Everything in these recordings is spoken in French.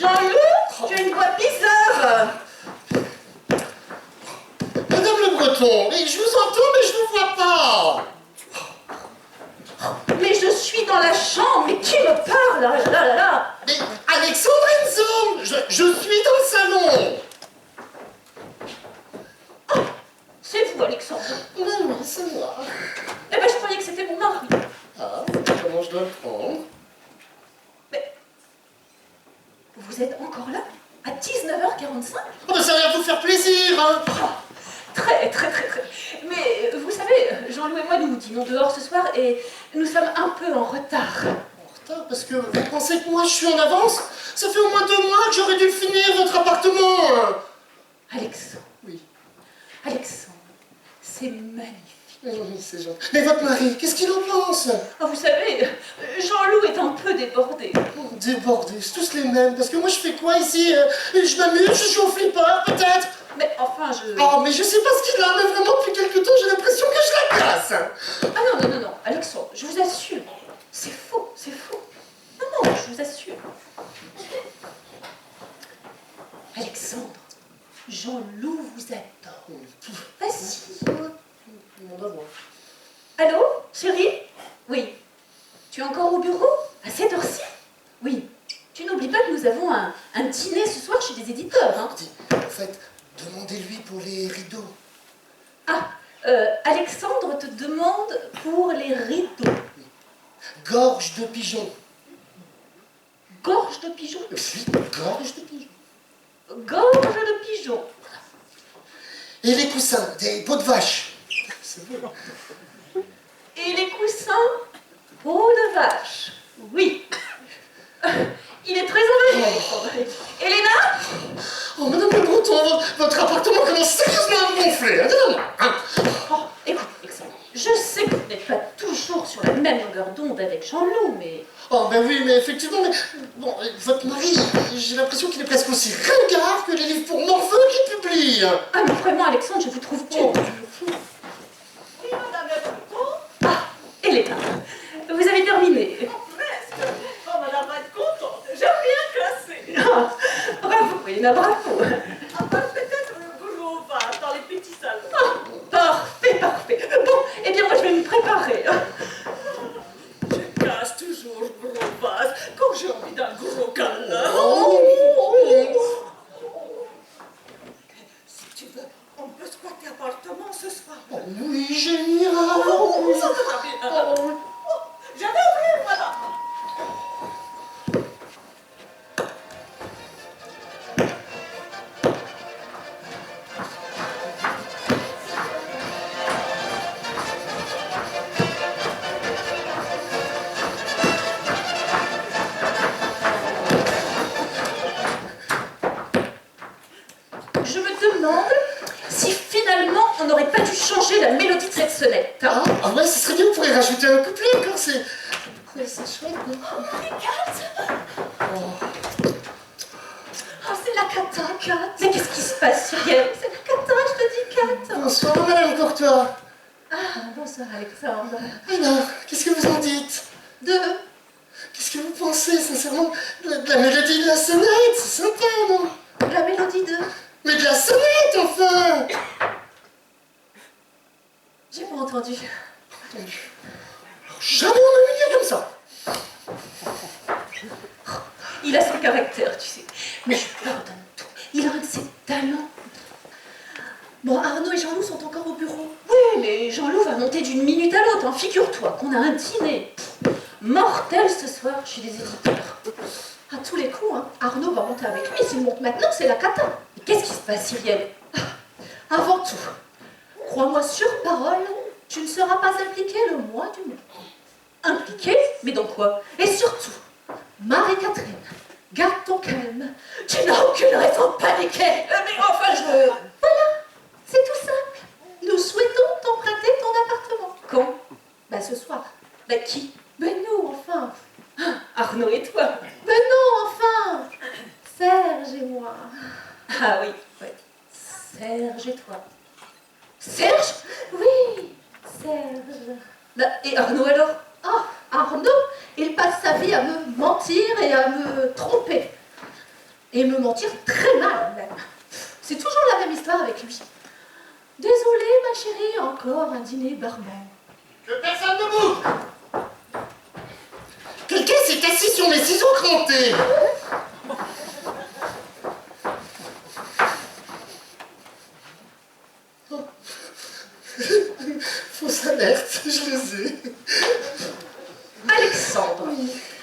Jean-Loup, tu as une voix bizarre. Madame Le Breton, mais je vous entends, mais je ne vous vois pas. Mais je suis dans la chambre, mais qui me parle là, là, là, là. Mais Alexandre Enzo, je suis dans le salon. Oh, c'est vous, Alexandre. Ben oui, c'est moi. Eh ben, je croyais que c'était mon mari. Ah, comment je dois le prendre? Mais vous êtes encore là à 19h45? Oh, ben ça va vous faire plaisir, hein. Très, très, très, très. Mais vous savez, Jean-Loup et moi, nous dînons dehors ce soir et nous sommes un peu en retard. En retard parce que vous pensez que moi je suis en avance? Ça fait au moins 2 mois que j'aurais dû finir votre appartement. Alexandre. Oui. Alexandre, c'est magnifique. Oui, c'est gentil. Mais votre mari, qu'est-ce qu'il en pense? Ah, vous savez, Jean-Loup est un peu débordé. Oh, débordés, c'est tous les mêmes. Parce que moi je fais quoi ici? Je m'amuse, je suis au flipper peut-être. Mais enfin, je... Oh, mais je sais pas ce qu'il a, mais vraiment depuis quelque temps j'ai l'impression que je la casse. Ah non, non, non, non, Alexandre, je vous assure, c'est faux, c'est faux. Non, non, je vous assure. Alexandre, Jean-Loup vous adore. Vas-y. Allô, chérie? Oui. Tu es encore au bureau? À cette heure-ci? Oui. Tu n'oublies pas que nous avons un dîner ce soir chez des éditeurs, hein? En fait, demandez-lui pour les rideaux. Ah, Alexandre te demande pour les rideaux. Gorge de pigeon. Gorge de pigeon? Oui, gorge de pigeon. Gorge de pigeon. Et les coussins, des peaux de vache. C'est bon. Et les coussins, peau de vache. Oui. Il est très emballé, Alexandre. Et les nains? Oh, Madame Le Breton, votre appartement commence sérieusement à me gonfler. Hein. Oh, écoute, Alexandre, je sais que vous n'êtes pas toujours sur la même longueur d'onde avec Jean-Loup, mais... Oh, ben oui, mais effectivement, mais... Bon, votre mari, j'ai l'impression qu'il est presque aussi ringard que les livres pour morveux qu'il publie. Ah, mais vraiment, Alexandre, je vous trouve dur. Oui, Madame Le Breton. Ah, Elena, vous avez terminé. Presque. Oh, Madame va être contente. J'ai rien cassé. Ah, bravo, Elena, bravo. À part peut-être le gros vase dans les petits salons. Ah, parfait, parfait. Bon, eh bien, moi, je vais me préparer. Je casse toujours le gros vase quand j'ai envie d'un gros câlin. Si tu veux, on peut squatter appartement ce soir. Oh, oui, génial. Ça va bien. Oh, je vais ouvrir, madame. Je me demande si finalement on n'aurait pas dû changer la mélodie de cette sonnette. Hein. Ah ouais, ce serait bien, vous pourriez rajouter un couplet encore, c'est chouette, non? Oh, c'est la cata, Kat. Mais qu'est-ce qui se passe, Cyrielle? C'est la cata, je te dis, Kat. Bonsoir, Madame Courtois. Ah, bonsoir, Alexandre. Alors, qu'est-ce que vous en dites? Qu'est-ce que vous pensez, sincèrement, de la mélodie de la sonnette? C'est sympa, non? La mélodie de... Mais de la sonnette, enfin! J'ai pas entendu. Alors, jamais on m'a humilié comme ça! Il a son caractère, tu sais. Mais je lui pardonne tout. Il a un de ses talents. Bon, Arnaud et Jean-Loup sont encore au bureau. Oui, mais Jean-Loup va monter d'une minute à l'autre. Hein. Figure-toi qu'on a un dîner mortel ce soir chez les éditeurs. À tous les coups, hein, Arnaud va monter avec lui. S'il monte maintenant, c'est la cata. Mais qu'est-ce qui se passe, Cyrielle? Avant tout, crois-moi sur parole, tu ne seras pas impliquée le mois du mois. Impliquée? Mais dans quoi? Et surtout, Marie-Catherine, garde ton calme. Tu n'as aucune raison de paniquer. Mais enfin, je... Voilà, c'est tout simple. Nous souhaitons t'emprunter ton appartement. Quand? Ben ce soir. Ben qui? Ben nous, enfin. Ah, Arnaud et toi. Ben non, enfin. Serge et moi. Ah oui, oui. Serge et toi. Serge? Oui, Serge. Ben, et Arnaud alors? Ah, Arnaud, il passe sa vie à me mentir et à me tromper. Et me mentir très mal, même. C'est toujours la même histoire avec lui. Désolée, ma chérie, encore un dîner barbant. Que personne ne bouge. Quelqu'un s'est assis sur mes ciseaux crantés. Fausse alerte, je les ai. Alexandre,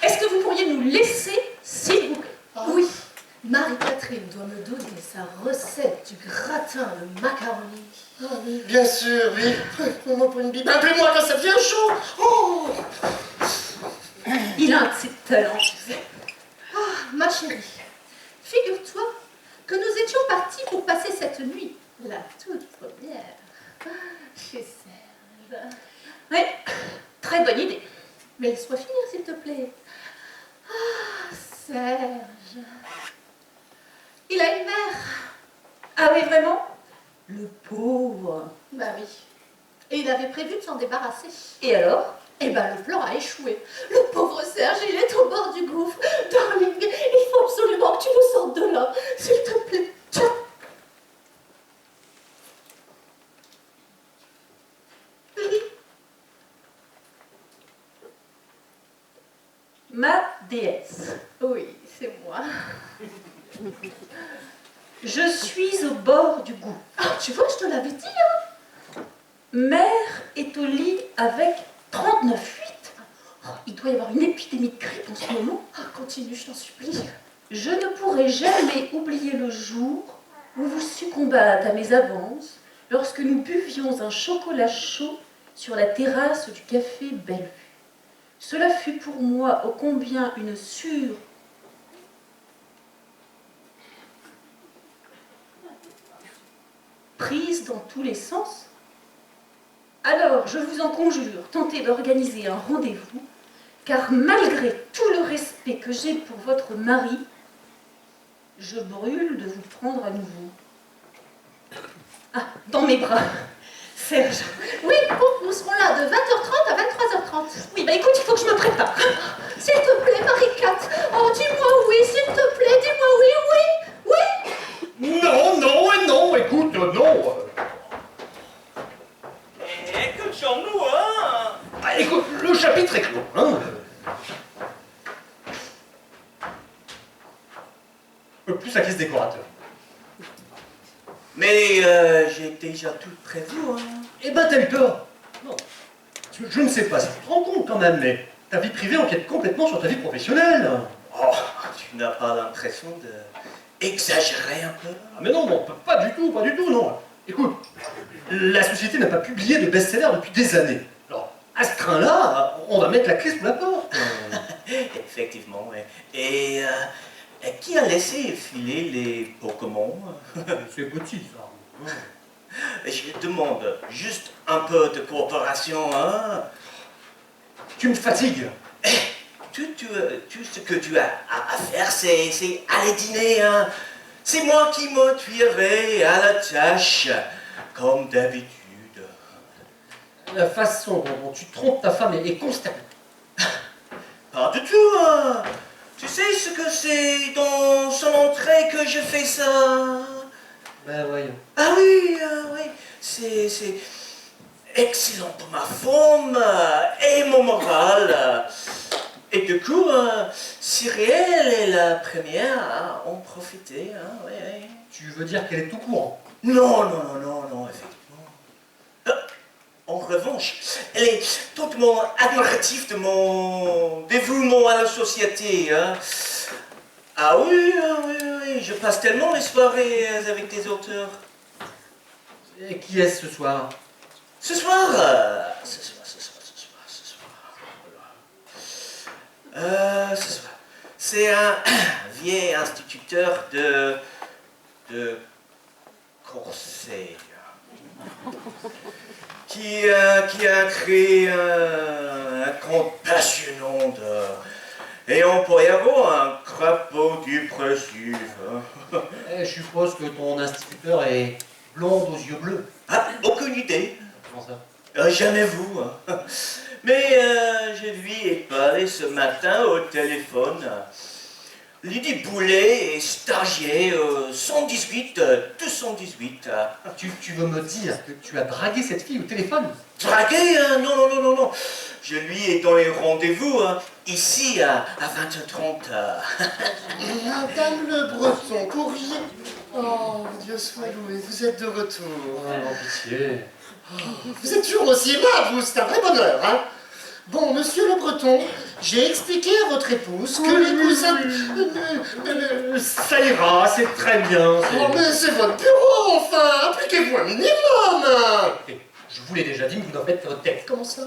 est-ce que vous pourriez nous laisser, s'il vous plaît? Oui, Marie-Catherine doit me donner sa recette du gratin de macaroni. Ah oui, bien sûr, oui. Prends-moi pour une bible. Appelez-moi quand ça devient chaud. Oh. Il a un de ses talents, tu sais. Ah, ma chérie, figure-toi que nous étions partis pour passer cette nuit, la toute première, chez Serge. Oui, très bonne idée. Mais laisse-moi finir, s'il te plaît. Ah, Serge. Il a une mère. Ah oui, vraiment? Le pauvre. Bah oui. Et il avait prévu de s'en débarrasser. Et alors? Eh ben, le plan a échoué. Le pauvre Serge, il est au bord du gouffre. Darling, il faut absolument que tu nous sortes de là. S'il te plaît. Tiens. Ma déesse. Oui, c'est moi. Je suis au bord du gouffre. Ah, tu vois, je te l'avais dit, hein. Mère est au lit avec 39 fuites. Oh, il doit y avoir une épidémie de grippe en ce moment. Ah, continue, je t'en supplie. Je ne pourrai jamais oublier le jour où vous succombâtes à mes avances lorsque nous buvions un chocolat chaud sur la terrasse du café Bellevue. Cela fut pour moi ô combien une surprise dans tous les sens. Alors, je vous en conjure, tentez d'organiser un rendez-vous, car malgré tout le respect que j'ai pour votre mari, je brûle de vous prendre à nouveau. Ah, dans mes bras. Serge. Oui, bon, nous serons là de 20h30 à 23h30. Oui, bah écoute, il faut que je me prépare. S'il te plaît, Marie-Cat. Oh, dis-moi oui, s'il te plaît, dis-moi oui, oui, oui. Non, non et non, écoute, non. Écoute-nous, hein? Ah, écoute, le chapitre est clos, hein. Plus la caisse décorateur. Mais j'ai déjà tout prévu, hein. Eh ben, t'as eu tort. Non. Je ne sais pas si tu te rends compte quand même, mais ta vie privée empiète complètement sur ta vie professionnelle. Oh, tu n'as pas l'impression de exagérer un peu? Ah, mais non, non, pas du tout, non. Écoute, la société n'a pas publié de best-seller depuis des années. Alors, à ce train-là, on va mettre la clé sous la porte. Effectivement, oui. Et qui a laissé filer les Pokémon? C'est petit, ça. Je demande juste un peu de coopération, hein. Tu me fatigues. Tout ce que tu as à faire, c'est aller dîner, hein. C'est moi qui m'entuierai à la tâche, comme d'habitude. La façon dont tu trompes ta femme est constante. Pas du tout, hein. Tu sais ce que c'est dans son entrée que je fais ça? Ben voyons. Ah oui, c'est excellent pour ma forme et mon moral. Et du coup, Cyrielle est la première à en profiter, hein, oui. Tu veux dire qu'elle est tout courant? Non, effectivement. En revanche, elle est totalement admirative de mon dévouement à la société, hein. Ah oui, je passe tellement les soirées avec des auteurs. Et qui est-ce ce soir? Ce soir. C'est un vieil instituteur de Corseille qui a créé un conte passionnant et en poireau un crapaud dépressif. Je suppose que ton instituteur est blonde aux yeux bleus. Ah, aucune idée. Comment ça? Jamais vous. Hein. Mais je lui ai parlé ce matin au téléphone. Lydie Boulet est stagiaire 118, 218. Tu veux me dire que tu as dragué cette fille au téléphone? Dragué, hein? Non, non, non, non, non. Je lui ai donné rendez-vous, hein, ici, à 20h30. Madame Le Breton, pourriez... Oh, Dieu soit loué, vous êtes de retour. Oh, non, pitié. Vous êtes toujours aussi aimable, vous, c'est un vrai bonheur, hein. Bon, monsieur Le Breton, j'ai expliqué à votre épouse que les cousins... Ça ira, c'est très bien. Oh, mais c'est votre bureau, enfin. Appliquez-vous un minimum. Écoutez, je vous l'ai déjà dit, mais vous n'en faites pas votre tête. Comment ça?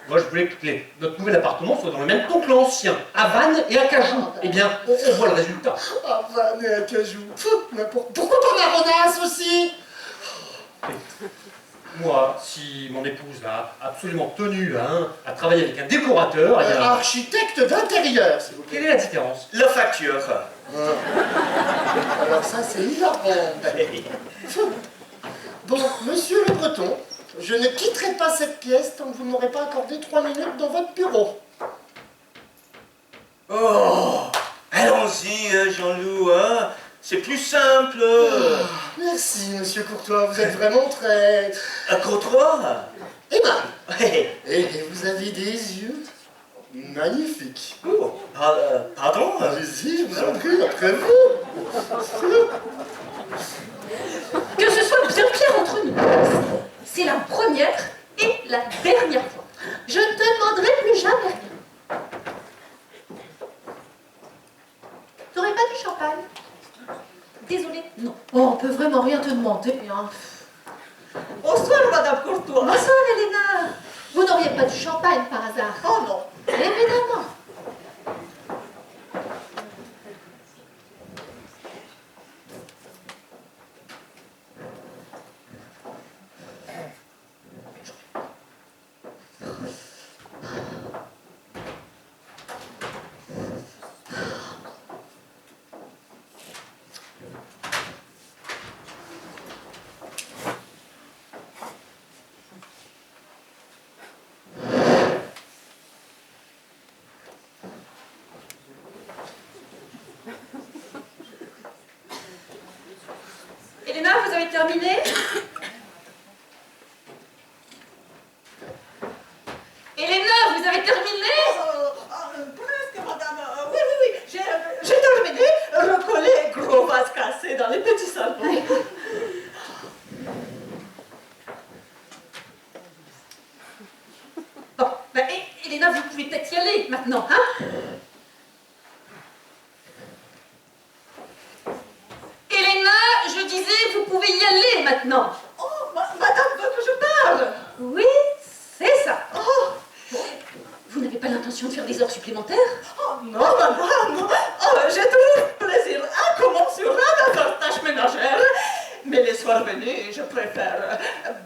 Moi, je voulais que notre nouvel appartement soit dans le même ton que l'ancien, à Vannes et à Cajou. Eh bien, on voit le résultat. Ah, Vannes et Acajou. Pourquoi pas Marronasse aussi? Moi, si mon épouse a absolument tenu à travailler avec un décorateur, eh bien, Architecte d'intérieur, s'il vous plaît. quelle est la différence? La facture. Alors ça, c'est hilarant. Bon, monsieur Le Breton, je ne quitterai pas cette pièce tant que vous ne m'aurez pas accordé 3 minutes dans votre bureau. Oh, allons-y, Jean-Loup, hein. C'est plus simple. Merci, monsieur Courtois, vous êtes vraiment très... Courtois. aimable. Ouais. Et vous avez des yeux magnifiques. Oh, pardon? Allez-y, je vous en prie, après vous. Que ce soit bien clair entre nous. C'est la première et la dernière fois. Je ne te demanderai plus jamais rien. T'aurais pas du champagne? Désolée, non. Oh, on peut vraiment rien te demander, hein. Bonsoir, Madame Courtois. Bonsoir, Elena. Vous n'auriez pas du champagne par hasard? Oh non. Évidemment. Elena, vous avez terminé? Elena, vous avez terminé? Presque, madame. Oui, oui, oui. J'ai terminé. Recoller gros vase cassé dans les petits salons. Bon, ben, Elena, vous pouvez peut-être y aller maintenant, hein? Elena, je disais, vous pouvez y aller maintenant. Oh, madame veut que je parle. Oui, c'est ça. Oh, Vous n'avez pas l'intention de faire des heures supplémentaires? oh non, madame. Oh, j'ai toujours plaisir à commencer à faire tâches ménagères. Mais les soirs venus, je préfère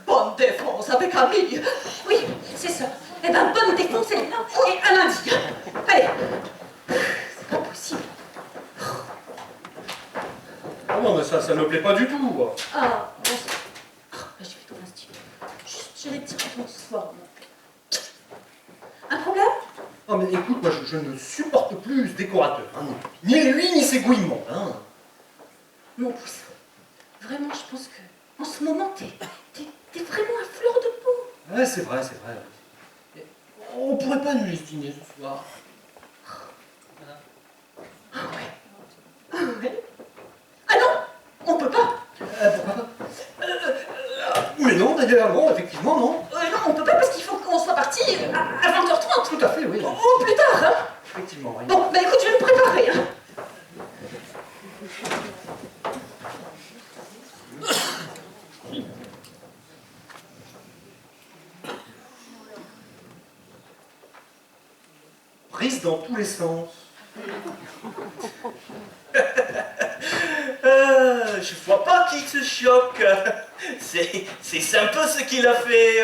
bonne défense avec amis. Oui, c'est ça. Eh ben, bonne défense, Elena, et à lundi. Allez. C'est pas possible. Oh non, mais ça ne me plaît pas du tout. Ah, bon, je vais tout l'institut. Je vais dire ce soir. Un problème? Non, mais écoute, moi, je ne supporte plus ce décorateur. Hein. Ni lui, ni ses gouinements. Hein. Mon pouce, vraiment, je pense que en ce moment, t'es vraiment à fleur de peau. Ouais, c'est vrai, c'est vrai. Et on pourrait pas nous dîner ce soir. Ah ouais. Ah ouais. Ah non, on peut pas. Pourquoi pas Mais non, d'ailleurs, non, effectivement, non. Non, on peut pas parce qu'il faut qu'on soit parti à 20h30. Tout à fait, oui. Ou plus tard, hein. Effectivement, oui. Bon, bah écoute, je vais me préparer, hein. Prise dans tous les sens. Je vois pas qu'il se choque. C'est sympa ce qu'il a fait.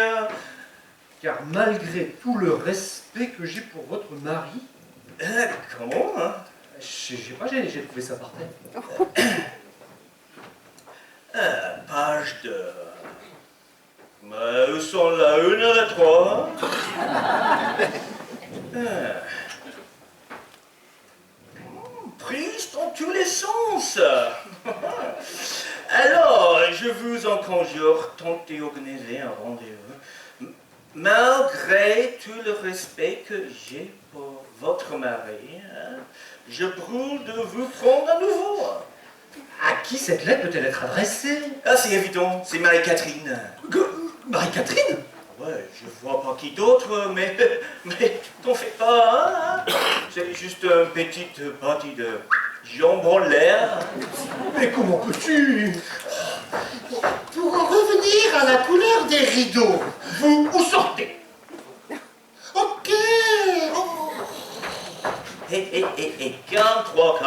Car malgré tout le respect que j'ai pour votre mari, Comment, hein? je sais pas, j'ai trouvé ça parfait. Page 2. Où sont la 1 et la 3? Prise tous les sens. Alors, je vous en conjure, tentez d'organiser un rendez-vous. Malgré tout le respect que j'ai pour votre mari, hein, je brûle de vous prendre à nouveau. À qui cette lettre peut-elle être adressée? Ah, c'est évident, c'est Marie-Catherine. Marie-Catherine? Ouais, je vois pas qui d'autre, mais t'en fais pas, hein? C'est juste une petite partie de jambon en l'air. Mais comment peux-tu? Pour en revenir à la couleur des rideaux. Vous sortez? Ok. Oh. Calme-toi,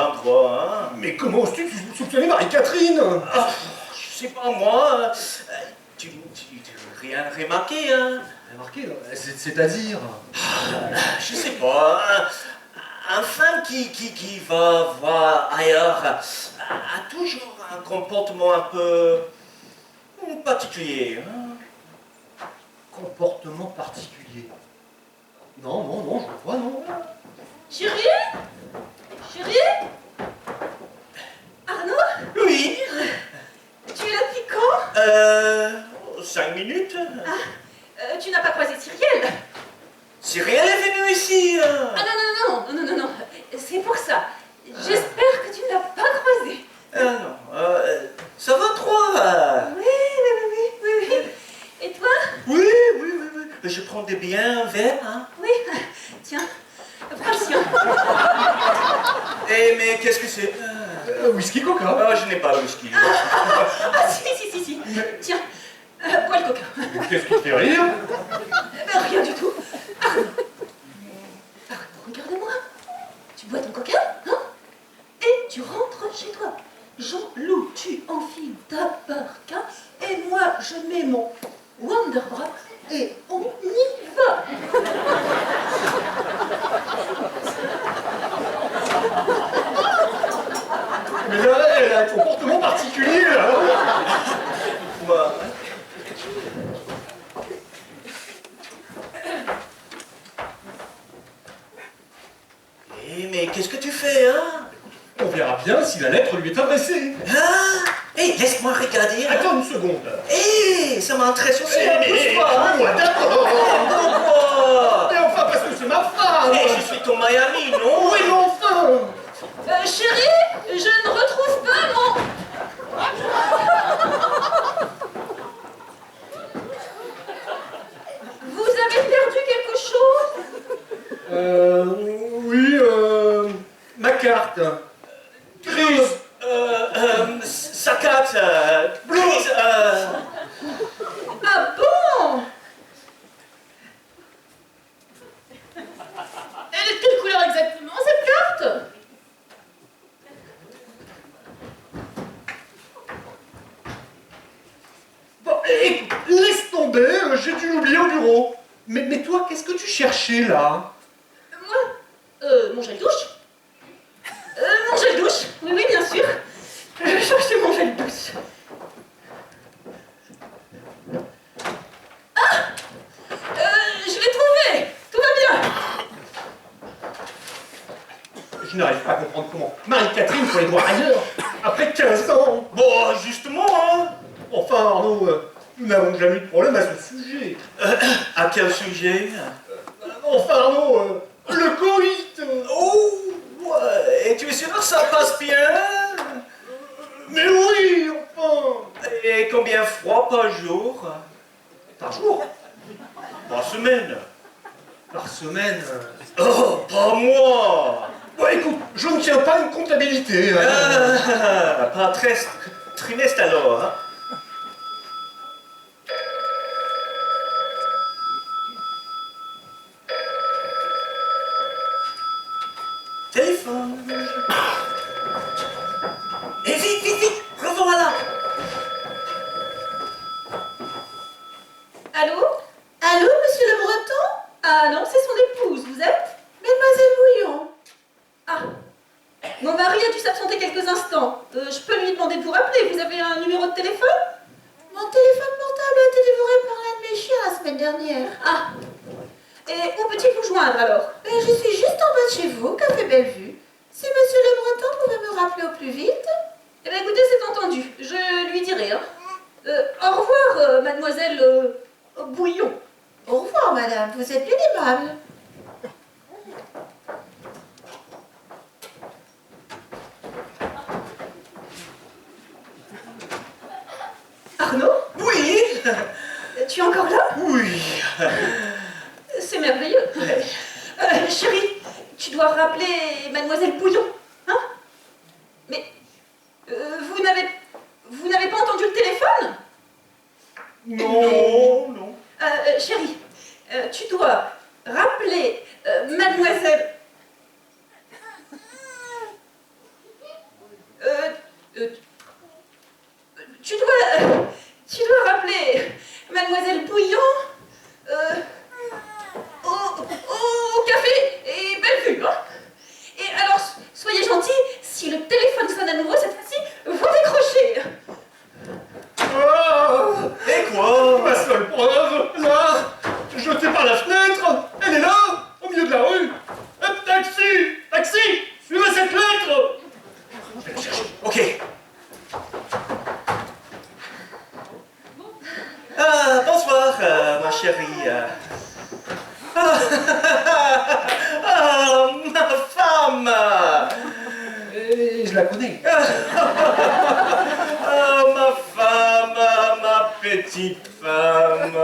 hein? Mais comment oses-tu soupçonner Marie-Catherine? Ah, je sais pas moi, tu rien remarqué, hein? Remarquez, c'est-à-dire? Je sais pas, un femme qui va voir ailleurs a toujours un comportement un peu particulier, hein? Comportement particulier. Non, je vois, non. Chérie? Chérie? Arnaud? Oui, Tu es là depuis quand? 5 minutes. Tu n'as pas croisé Cyrielle? Cyrielle est venue ici. Ah non, c'est pour ça. J'espère que tu ne l'as pas croisé. Non, ça va toi? Oui. Et toi? Oui. Je prends des biens verts, hein? Oui. Tiens, prends le sien. Eh, mais qu'est-ce que c'est? Whisky coca. Ah, je n'ai pas de whisky. Ah si. Tiens, bois le coca. Qu'est-ce qui te fait rire? Rien du tout. Arnaud, regarde-moi. Tu bois ton coca, hein? Et tu rentres chez toi. Jean-Loup, tu enfiles ta parka et moi je mets mon Wonderbra et on y va. Mais là, elle a un comportement particulier, là. Bah, eh, mais qu'est-ce que tu fais, hein? On verra bien si la lettre lui est adressée. Ah! Eh, laisse-moi regarder. Hein. Attends une seconde. Eh, ça m'intéresse aussi un peu, Mais toi, hein. moi, d'accord. Pourquoi? Mais enfin, parce que c'est ma femme. Eh, je suis ton Miami, non? Oui, mais enfin. Chérie, je ne retrouve pas mon... Vous avez perdu quelque chose? Oui, ma carte. Grise. Saccade, please, Ah bon? Elle est de quelle couleur exactement, cette carte? Bon, et laisse tomber, j'ai dû l'oublier au bureau. Mais toi, qu'est-ce que tu cherchais, là? Moi? Mon gel douche? Mon gel douche? Oui, bien sûr. Je cherchais mon gel douche. Ah! Je l'ai trouvé! Tout va bien! Je n'arrive pas à comprendre comment Marie-Catherine peut aller voir ailleurs, après 15 ans. bon, justement, hein. Enfin, Arnaud, nous n'avons jamais eu de problème à ce sujet. À quel sujet? Enfin, Arnaud, le coït. Oh, ouais, et tu es sûr que ça passe bien? Mais oui, enfin. Et combien de fois par jour? Par jour? Par semaine? Par semaine. Oh, pas moi! Ouais, écoute, je ne tiens pas une comptabilité. Hein. Par trimestre alors, hein? Téléphone. Et vite, revoilà. Allô? Allô, monsieur le Breton? Ah non, c'est son épouse, vous êtes? Mademoiselle Bouillon. Ah, mon mari a dû s'absenter quelques instants. Je peux lui demander de vous rappeler, vous avez un numéro de téléphone? Mon téléphone portable a été dévoré par l'un de mes chiens la semaine dernière. Ah, et où peut-il vous joindre alors? Je suis juste en bas de chez vous, Café Bellevue. Si monsieur Le Breton pouvait me rappeler au plus vite. Eh bien écoutez, c'est entendu, je lui dirai. Hein. Au revoir, mademoiselle Bouillon. Au revoir, madame, vous êtes bien aimable. Arnaud, Oui. tu es encore là? Oui. C'est merveilleux. Ouais. Chérie, tu dois rappeler mademoiselle Bouillon, hein? Mais vous n'avez pas entendu le téléphone? Non, non. Chérie, tu dois rappeler mademoiselle... tu dois rappeler mademoiselle Bouillon au café et Bellevue. Hein. Et alors, soyez gentils, si le téléphone sonne à nouveau cette fois-ci, vous décrochez. Ah, Et quoi? ma seule preuve, là, jetée par la fenêtre, elle est là, au milieu de la rue. Taxi, taxi, suivez cette lettre. Je vais la chercher. Ok. Bonsoir, ma chérie. Ma femme. Je la connais. Ma femme, ma petite femme.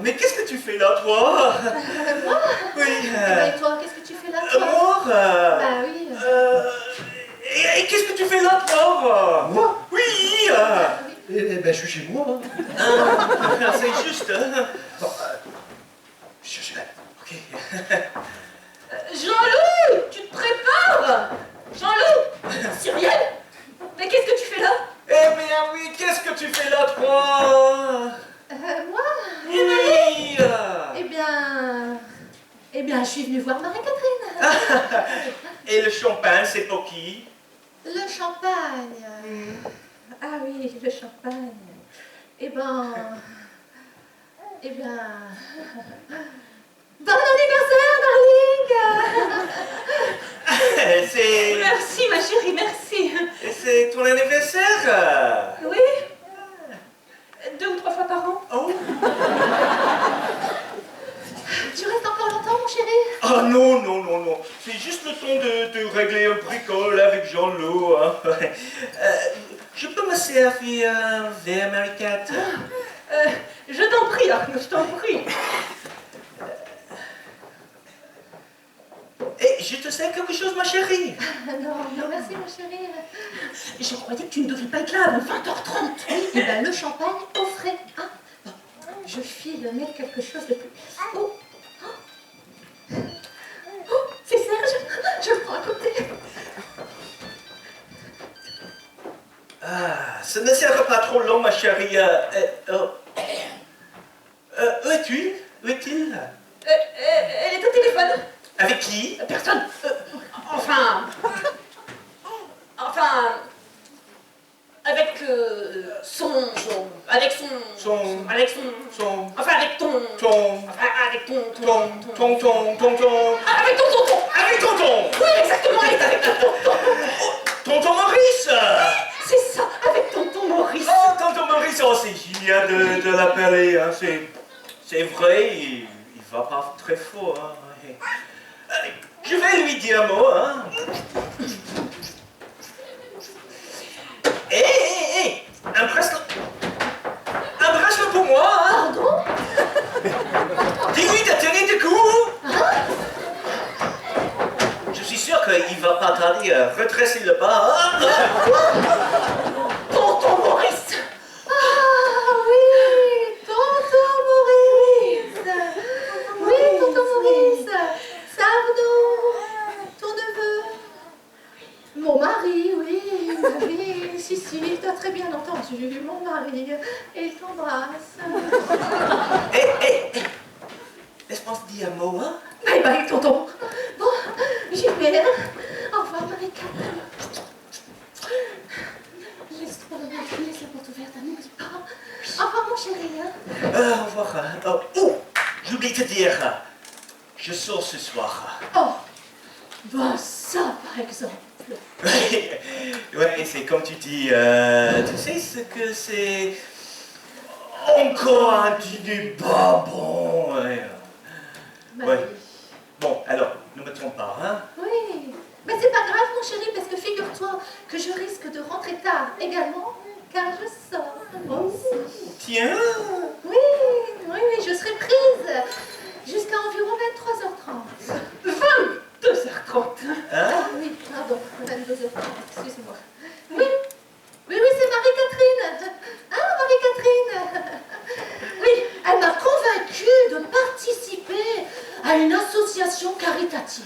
Mais qu'est-ce que tu fais là, toi? Moi? Oui. Et toi, qu'est-ce que tu fais là, toi? Moi? Bah oui. Et qu'est-ce que tu fais là, toi? Moi? Oui. Eh ben, je suis chez moi. Hein. C'est juste. Bon, je cherche la lettre. Ok. Jean-Loup, tu te prépares? Jean-Loup, Cyrielle, mais qu'est-ce que tu fais là? Eh bien oui, qu'est-ce que tu fais là, toi? Moi? Oui. Eh bien, je suis venue voir Marie-Catherine. Et le champagne, c'est pour qui? Le champagne. Ah oui, le champagne. Eh bien... Bon anniversaire, darling! C'est... Merci, ma chérie, merci. C'est ton anniversaire? Oui? 2 ou 3 fois par an. Oh. Tu restes encore longtemps, mon chéri? Ah non, non, non, non. C'est juste le temps de régler un bricole avec Jean-Loup. Hein. Je peux me servir un verre, Marie-Cat? Je t'en prie, Arnaud, je t'en prie. Et je te sers quelque chose, ma chérie? Non, merci, ma chérie. Je croyais que tu ne devais pas être là avant 20h30. Oui, et bien le champagne au frais. Hein? Bon, je file mettre quelque chose de plus... Oh, c'est Serge. Je le prends à côté. Ce ne sera pas trop long, ma chérie. Où es-tu? Où est-il? Elle est au téléphone. Avec qui? Personne. Enfin... Avec son... Avec ton... Avec ton... Enfin, avec ton... Avec ton... Avec ton tonton. Avec tonton! Oui, exactement, elle est avec ton tonton. Tonton Maurice! C'est ça, avec tonton Maurice. Oh, tonton Maurice, oh, c'est génial de l'appeler. Hein. C'est vrai, il va pas très fort. Hein. Je vais lui dire un mot. Hein. Hé, un bracelet pour moi. Hein. Pardon? Dis-lui de tenir de coup. Je suis sûr qu'il va pas tarder à redresser le bas. Hein. Tonton Maurice. Ah oui, tonton Maurice. Oui, tonton Maurice. Sardo, ton neveu. Mon mari, oui, si, t'as très bien entendu. Mon mari, il t'embrasse. Hé, laisse-moi te dire un mot, hein. Bye bye, tonton. Bon, j'y vais. Au revoir, Marie-Cat. Laisse la porte ouverte, n'oublie pas. Au revoir, mon chéri. Au revoir. Oh, j'oublie de te dire. je sors ce soir. Oh, ben ça, par exemple. Ouais, c'est comme tu dis, tu sais ce que c'est. Encore un dîner pas bon. Ouais. Bah Ouais. oui. Bon, alors, ne me trompe pas, hein. Oui, mais c'est pas grave, mon chéri, parce que figure-toi que je risque de rentrer tard également, car je sors moi aussi. Tiens. Oui, oui, oui, je serai prise jusqu'à environ 23h30. 22h30. Hein? Ah oui, pardon, 22h30, excusez-moi. Oui, oui, oui, c'est Marie-Catherine. Ah, Marie-Catherine. Oui, elle m'a convaincue de participer à une association caritative.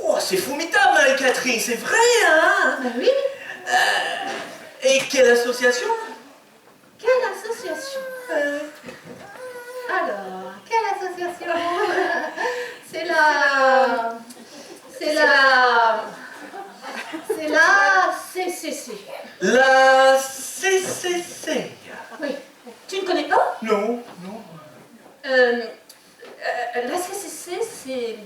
Oh, c'est formidable, Marie-Catherine, c'est vrai, hein? Ah oui, Et quelle association? quelle association? Alors, quelle association? C'est la... C'est la... C'est la CCC. La CCC. Oui. Tu ne connais pas? Non, non. La CCC, c'est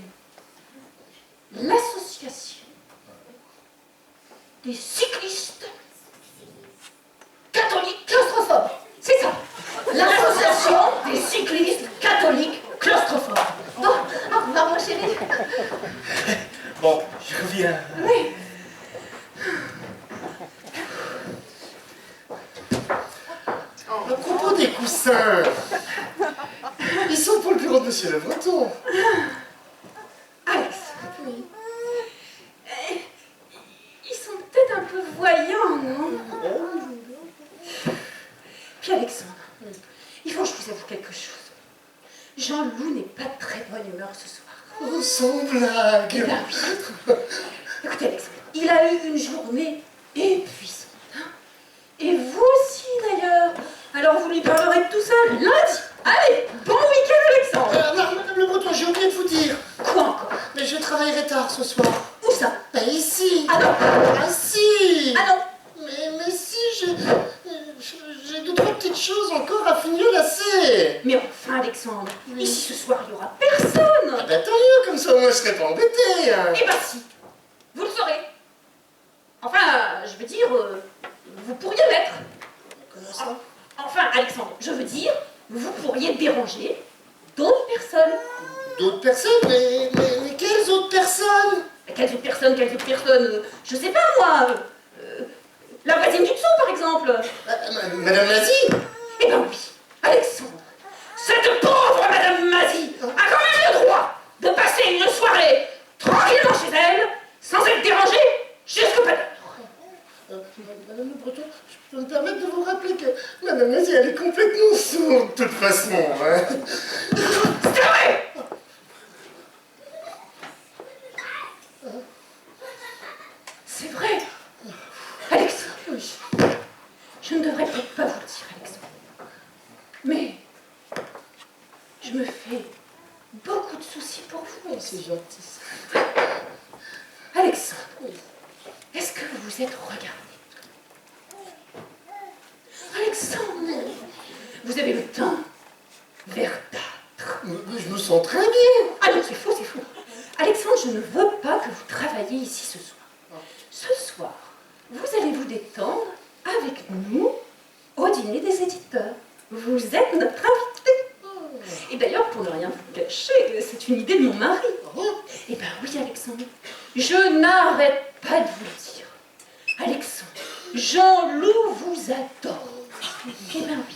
l'association des cyclistes catholiques claustrophobes. C'est ça. L'association des cyclistes catholiques claustrophobes. Bon, au revoir, mon chéri. Bon, je reviens. Oui. À propos des coussins, ils sont pour le bureau de Monsieur Le Breton. Alex. Oui. Ils sont peut-être un peu voyants, non? Puis Alexandre, il faut que je vous avoue quelque chose. Jean-Loup n'est pas de très bonne humeur ce soir. Oh, sans blague. Eh ben oui. Écoutez Alexandre, il a eu une journée épuisante. Hein, et vous aussi d'ailleurs. Alors vous lui parlerez de tout ça lundi. Allez, bon week-end Alexandre. Non, Madame Le Breton, j'ai oublié de vous dire. Quoi encore? Mais je travaillerai tard ce soir. Où ça? Ben ici. Ah non. Ah si. Ah non. Mais si, j'ai deux, trois petites choses encore à finir-lasser. Mais enfin Alexandre, ici ce soir il n'y aura personne. Ah ben tant mieux, comme ça moi je serai pas embêté. Hein. Eh ben si, vous le saurez. Enfin, je veux dire, vous pourriez l'être. Comment ça? Enfin, Alexandre, je veux dire, vous pourriez déranger d'autres personnes. D'autres personnes? Mais quelles autres personnes? Mais quelles autres personnes, je sais pas moi. La voisine du dessous, par exemple. Madame Mazie? Eh ben oui, Alexandre, cette pauvre Madame Mazie a quand même le droit de passer une soirée tranquillement chez elle, sans être dérangée jusqu'au pas d'heure. Madame Le Breton, je peux me permettre de vous rappeler que Madame Mazie, elle est complètement sourde, de toute façon. Hein. C'est vrai. C'est vrai. Alexandre, oui. Je ne devrais peut-être pas vous le dire, Alexandre. Mais je me fais beaucoup de soucis pour vous. Oh, c'est gentil. Alexandre, est-ce que vous vous êtes regardé? Alexandre, vous avez le teint verdâtre. Mais je me sens très bien. Ah non, c'est faux, c'est faux. Alexandre, je ne veux pas que vous travailliez ici ce soir. Ce soir, vous allez vous détendre avec nous au dîner des éditeurs. Vous êtes notre invité. Et d'ailleurs, pour ne rien vous cacher, c'est une idée de mon mari. Eh ben oui, Alexandre, je n'arrête pas de vous le dire. Alexandre, Jean-Loup vous adore. Eh ben oui,